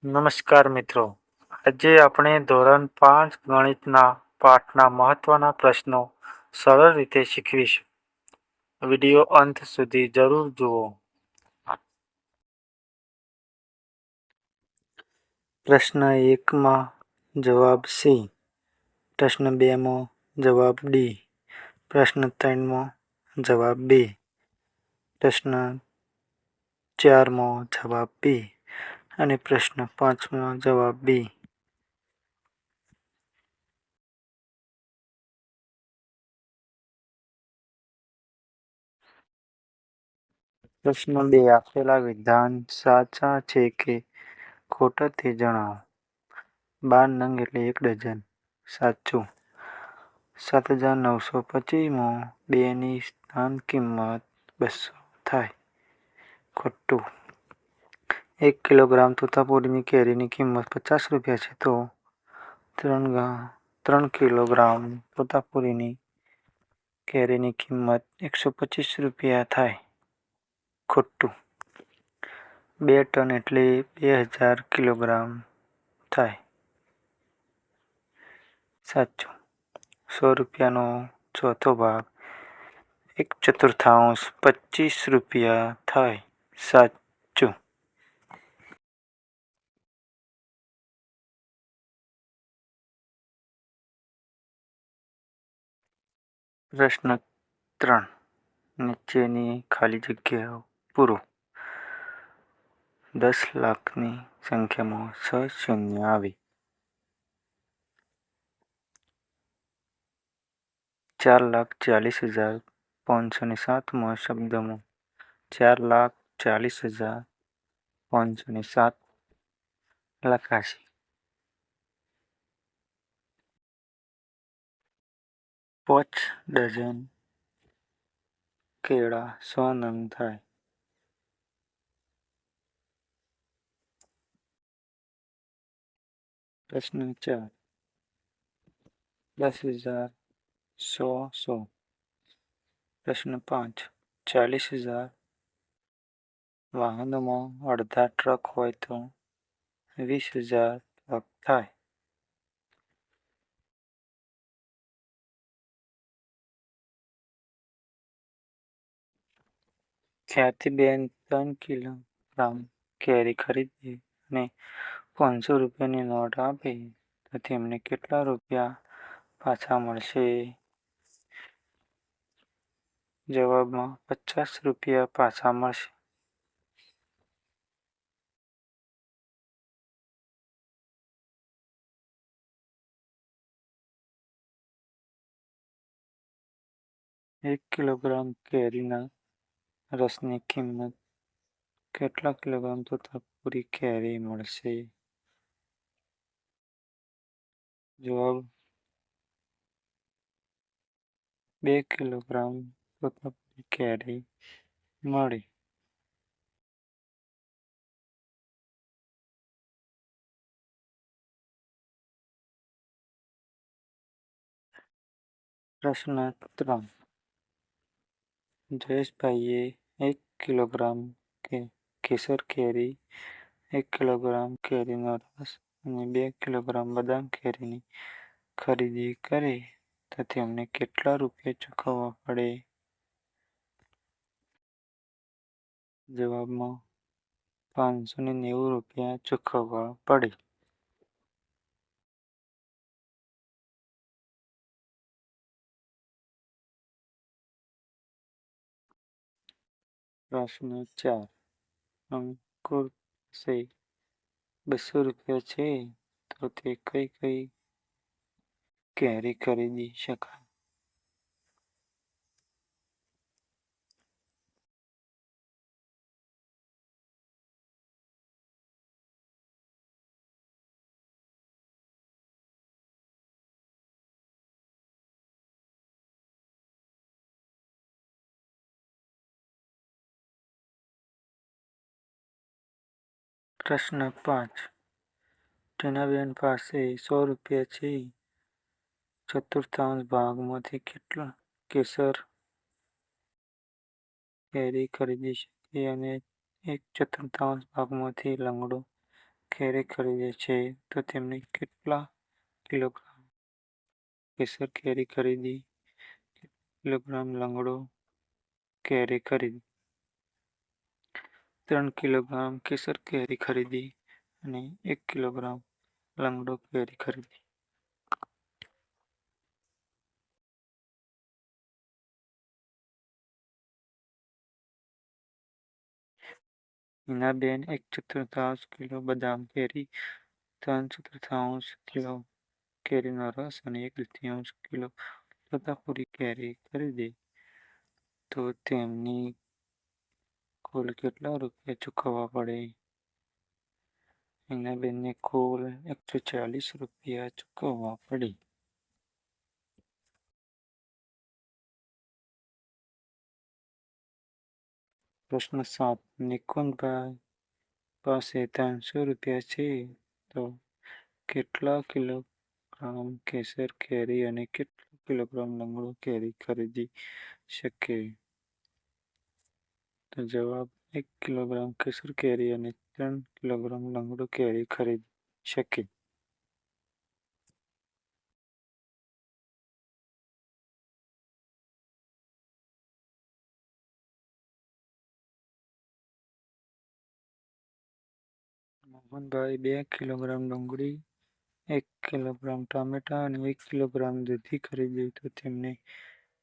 નમસ્કાર મિત્રો, આજે આપણે ધોરણ 5 ગણિતના પાઠના મહત્વના પ્રશ્નો સરળ રીતે શીખવીશું. વિડિયો અંત સુધી જરૂર જુઓ. પ્રશ્ન 1માં જવાબ સી, પ્રશ્ન 2માં જવાબ ડી, પ્રશ્ન 3માં જવાબ બી, પ્રશ્ન 4માં જવાબ બી અને પ્રશ્ન 5માં જવાબ બી. પ્રશ્ન 2. આપેલા વિધાન સાચા છે કે ખોટા તે જણાવો. 12 નંગ એટલે 1 ડઝન. સાચું. 7,925 માં 2 ની સ્થાન કિંમત 200 થાય. ખોટું. 1 કિલોગ્રામ તોતાપુરીની કેરીની કિંમત 50 રૂપિયા છે તો 3 કિલોગ્રામ તોતાપુરીની કેરીની કિંમત 125 રૂપિયા થાય. ખોટું. 2 ટન એટલે 2000 કિલોગ્રામ થાય. સાચું. 100 રૂપિયાનો ચોથો ભાગ 1/4 25 રૂપિયા થાય. સાચું. પ્રશ્ન 3. નીચેની ખાલી જગ્યાઓ પૂરો. 10 લાખની સંખ્યામાં 6 શૂન્ય આવે. 4,40,507 માં શબ્દમાં 4,40,507 લખાશે. 5 ડઝન કેળા 100 નંગ થાય. પ્રશ્ન 4. 10,000 100. પ્રશ્ન 5. 40,000 વાહનોમાં અડધા ટ્રક હોય તો 20,000 ટ્રક થાય. ખ્યાતિબેન 3 કિલોગ્રામ કેરી ખરીદે અને 500 રૂપિયાની નોટ આપે તો તેમને કેટલા રૂપિયા પાછા મળશે? જવાબમાં 50 રૂપિયા પાછા મળશે. એક કિલોગ્રામ કેરીના રસની કિંમત કેટલા કિલોગ્રામ તોતાપુરી કેરી મળશે? જવાબ 2 કિલોગ્રામ તોતાપુરી કેરી મળે. પ્રશ્ન 3. જયેશભાઈએ 1 કિલોગ્રામ કેસર કેરી, 1 કિલોગ્રામ કેરીનો રસ અને 2 કિલોગ્રામ બદામ કેરીની ખરીદી કરી તો તેમને કેટલા રૂપિયા ચૂકવવા પડે? જવાબમાં 590 રૂપિયા ચૂકવવા પડે. પ્રશ્ન 4. અંકુર પાસે 200 રૂપિયા છે તો તે કઈ કઈ કેરી ખરીદી શકાય? પ્રશ્ન 5. ટીનાબેન પાસે 100 રૂપિયા છે. ચતુર્થાંશ ભાગમાંથી કેટલા કેસર કેરી ખરીદી શકે અને 1/4 ભાગમાંથી લંગડો કેરી ખરીદે છે તો તેમણે કેટલા કિલોગ્રામ કેસર કેરી ખરીદી? કિલોગ્રામ લંગડો કેરી ખરીદી? 3 કિલોગ્રામ કેસર કેરી ખરીદી અને 1 કિલોગ્રામ લંગડો કેરી ખરીદી. હિનાબેન 1/4 કિલો બદામ કેરી, 3/4 કિલો કેરીનો રસ અને 1/2 કિલો તોતાપુરી કેરી ખરીદે તો તેમની કુલ કેટલા રૂપિયા ચૂકવવા પડે? હિનાબેનને કુલ 140 રૂપિયા ચૂકવવા પડે. પ્રશ્ન 7. નિકુંજભાઈ પાસે 300 રૂપિયા છે તો કેટલા કિલોગ્રામ કેસર કેરી અને કેટલા કિલોગ્રામ લંગડો કેરી ખરીદી શકે? તો જવાબ 1 કિલોગ્રામ કેસર કેરી અને 3 કિલોગ્રામ લંગડો કેરી ખરીદી શકે. મોહનભાઈ 2 કિલોગ્રામ ડુંગળી, 1 કિલોગ્રામ ટામેટા અને 1 કિલોગ્રામ દૂધી ખરીદે તો તેમને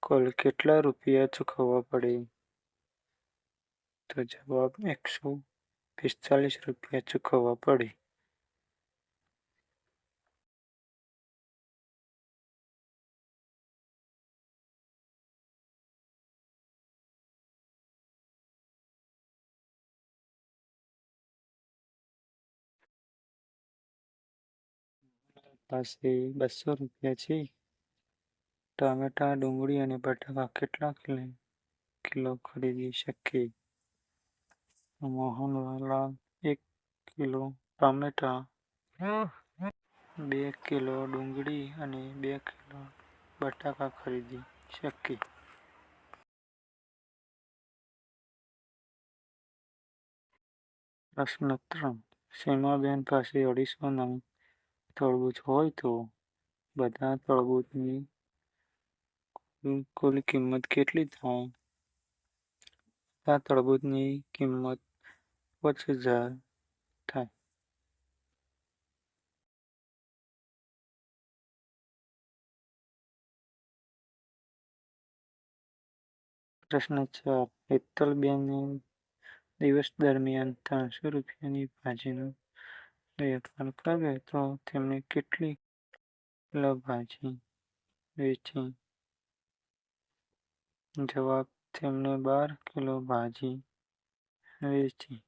કુલ કેટલા રૂપિયા ચૂકવવા પડે? તો જવાબ 145 રૂપિયા ચૂકવવા પડે. પાસે 200 રૂપિયા છે. ટામેટા, ડુંગળી અને બટાકા કેટલા કિલો ખરીદી શકે? મોહનલાલ 1 કિલો ટામેટા, 2 કિલો ડુંગળી અને 2 કિલો બટાકા ખરીદી શકે. પ્રશ્ન 3. સીમાબેન પાસે 250 નંગ તરબૂચ હોય તો બધા તરબૂચની કુલ કિંમત કેટલી થાય? બધા તરબૂચની કિંમત 5000 થાય. પ્રશ્ન 4. હેતલબેને દિવસ દરમિયાન 300 રૂપિયાની ભાજીનો વેપાર કર્યો તો તેમણે કેટલી કિલો ભાજી વેચી? જવાબ તેમણે 12 કિલો ભાજી વેચી.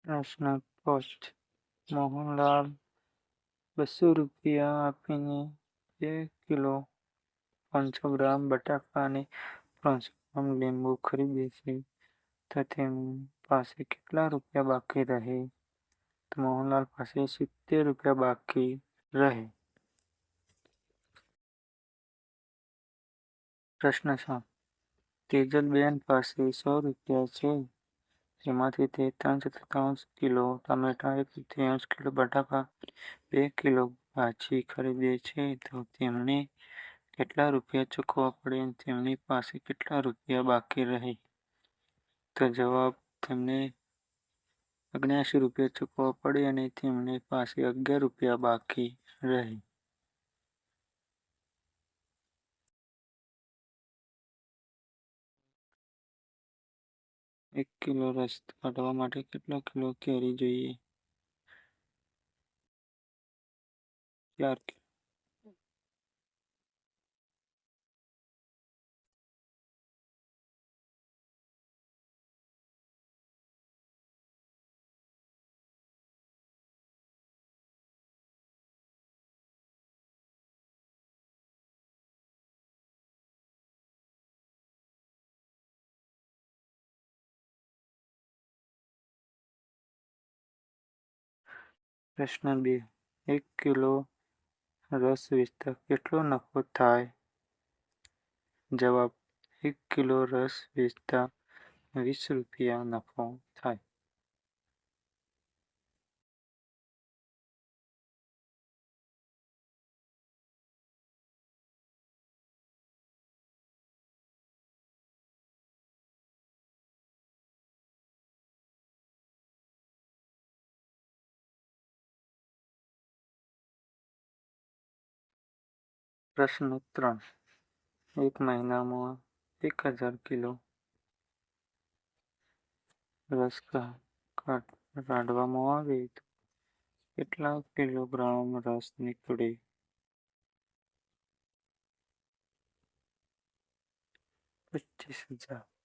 પ્રશ્ન 5. મોહનલાલ 200 રૂપિયા આપીને 2 કિલો 500 ગ્રામ બટાકા અને 300 ગ્રામ લીંબુ ખરીદે છે તો તેમની પાસે કેટલા રૂપિયા બાકી રહે? તો મોહનલાલ પાસે 70 રૂપિયા બાકી રહે. પ્રશ્ન 7. તેજલબેન પાસે 100 રૂપિયા છે જેમાંથી તે 3/4 કિલો ટામેટા, 1/2 કિલો બટાકા, 2 કિલો ભાજી ખરીદે છે તો તેમણે કેટલા રૂપિયા ચૂકવવા પડે અને તેમની પાસે કેટલા રૂપિયા બાકી રહે? તો જવાબ તેમને 79 રૂપિયા ચૂકવવા પડે અને તેમની પાસે 11 રૂપિયા બાકી રહે. 1 કિલો રસ કાઢવા માટે કેટલા કિલો કેરી જોઈએ? 4 કિલો. પ્રશ્ન 2. 1 કિલો રસ વેચતા કેટલો નફો થાય? જવાબ: 1 કિલો રસ વેચતા ₹20 નફો થાય. પ્રશ્ન 3. એક મહિનામાં 1000 કિલો રસ કાઢવામાં આવે તો કેટલા કિલોગ્રામ રસ નીકળે? 25,000.